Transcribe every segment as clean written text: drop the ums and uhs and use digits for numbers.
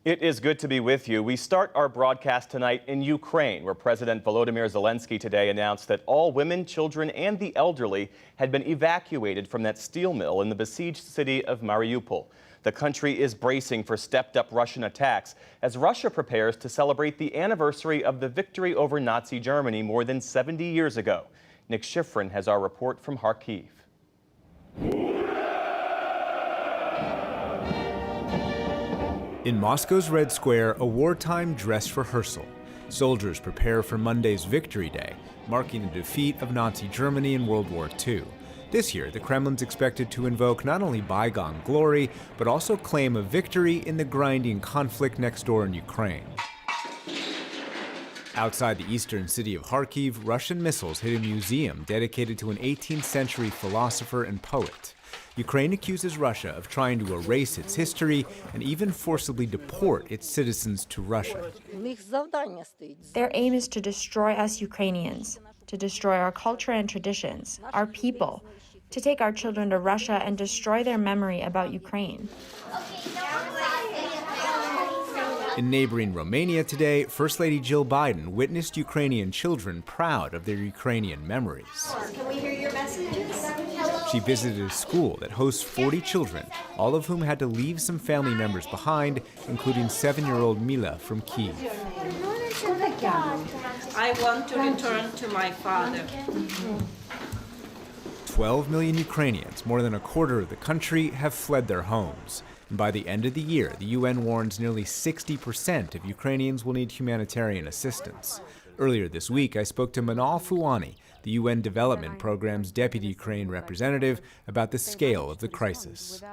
It is good to be with you. We start our broadcast tonight in Ukraine, where President Volodymyr Zelensky today announced that all women, children, and the elderly had been evacuated from that steel mill in the besieged city of Mariupol. The country is bracing for stepped-up Russian attacks as Russia prepares to celebrate the anniversary of the victory over Nazi Germany more than 70 years ago. Nick Schifrin has our report from Kharkiv. In Moscow's Red Square, a wartime dress rehearsal. Soldiers prepare for Monday's Victory Day, marking the defeat of Nazi Germany in World War II. This year, the Kremlin's expected to invoke not only bygone glory, but also claim a victory in the grinding conflict next door in Ukraine. Outside the eastern city of Kharkiv, Russian missiles hit a museum dedicated to an 18th century philosopher and poet. Ukraine accuses Russia of trying to erase its history and even forcibly deport its citizens to Russia. Their aim is to destroy us Ukrainians, to destroy our culture and traditions, our people, to take our children to Russia and destroy their memory about Ukraine. In neighboring Romania today, First Lady Jill Biden witnessed Ukrainian children proud of their Ukrainian memories. Can we hear your messages? She visited a school that hosts 40 children, all of whom had to leave some family members behind, including 7-year-old Mila from Kyiv. I want to return to my father. 12 million Ukrainians, more than a quarter of the country, have fled their homes. And by the end of the year, the UN warns nearly 60% of Ukrainians will need humanitarian assistance. Earlier this week, I spoke to Manal Fouani, the UN Development Programme's deputy Ukraine representative, about the scale of the crisis.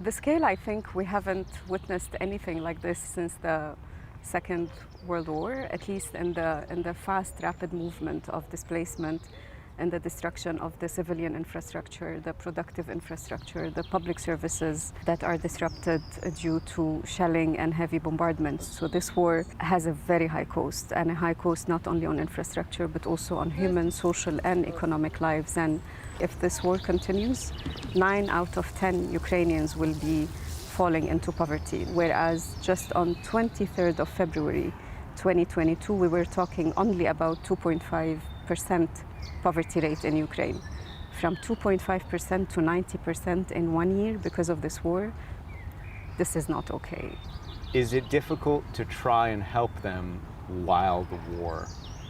The scale, I think we haven't witnessed anything like this since the Second World War, at least in the fast, rapid movement of displacement and the destruction of the civilian infrastructure, the productive infrastructure, the public services that are disrupted due to shelling and heavy bombardments. So this war has a very high cost, and a high cost not only on infrastructure, but also on human, social, and economic lives. And if this war continues, 9 out of 10 Ukrainians will be falling into poverty, whereas just on 23rd of February 2022, we were talking only about 2.5% poverty rate in Ukraine. From 2.5% to 90% in 1 year because of this war, this is not okay. Is it difficult to try and help them while the war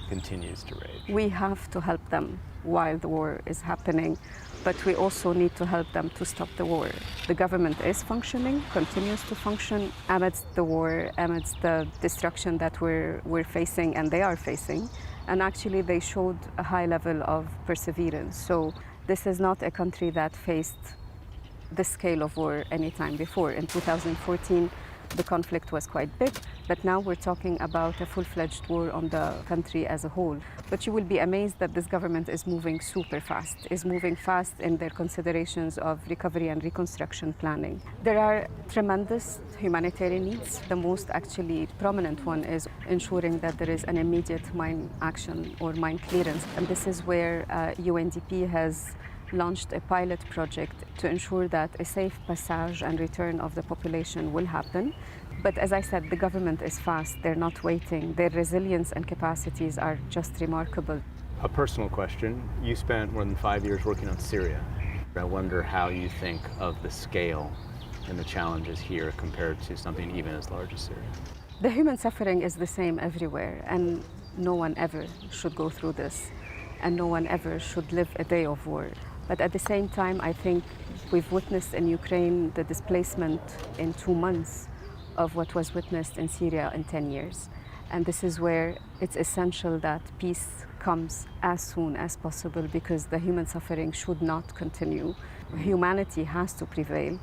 continues to rage? We have to help them while the war is happening, but we also need to help them to stop the war. The government is functioning, continues to function amidst the war, amidst the destruction that we're facing and they are facing. And actually they showed a high level of perseverance. So this is not a country that faced this scale of war anytime before. In 2014, the conflict was quite big, but now we're talking about a full-fledged war on the country as a whole. But you will be amazed that this government is moving super fast, is moving fast in their considerations of recovery and reconstruction planning. There are tremendous humanitarian needs. The most actually prominent one is ensuring that there is an immediate mine action or mine clearance. And this is where UNDP has launched a pilot project to ensure that a safe passage and return of the population will happen. But as I said, the government is fast, they're not waiting. Their resilience and capacities are just remarkable. A personal question, you spent more than 5 years working on Syria. I wonder how you think of the scale and the challenges here compared to something even as large as Syria. The human suffering is the same everywhere, and no one ever should go through this, and no one ever should live a day of war. But at the same time, I think we've witnessed in Ukraine the displacement in 2 months of what was witnessed in Syria in 10 years. And this is where it's essential that peace comes as soon as possible, because the human suffering should not continue. Humanity has to prevail,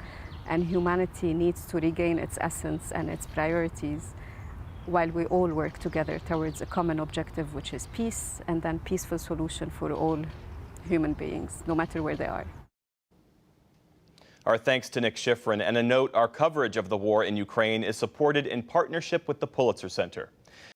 and humanity needs to regain its essence and its priorities while we all work together towards a common objective, which is peace, and then peaceful solution for all human beings, no matter where they are. Our thanks to Nick Schifrin, and a note, our coverage of the war in Ukraine is supported in partnership with the Pulitzer Center.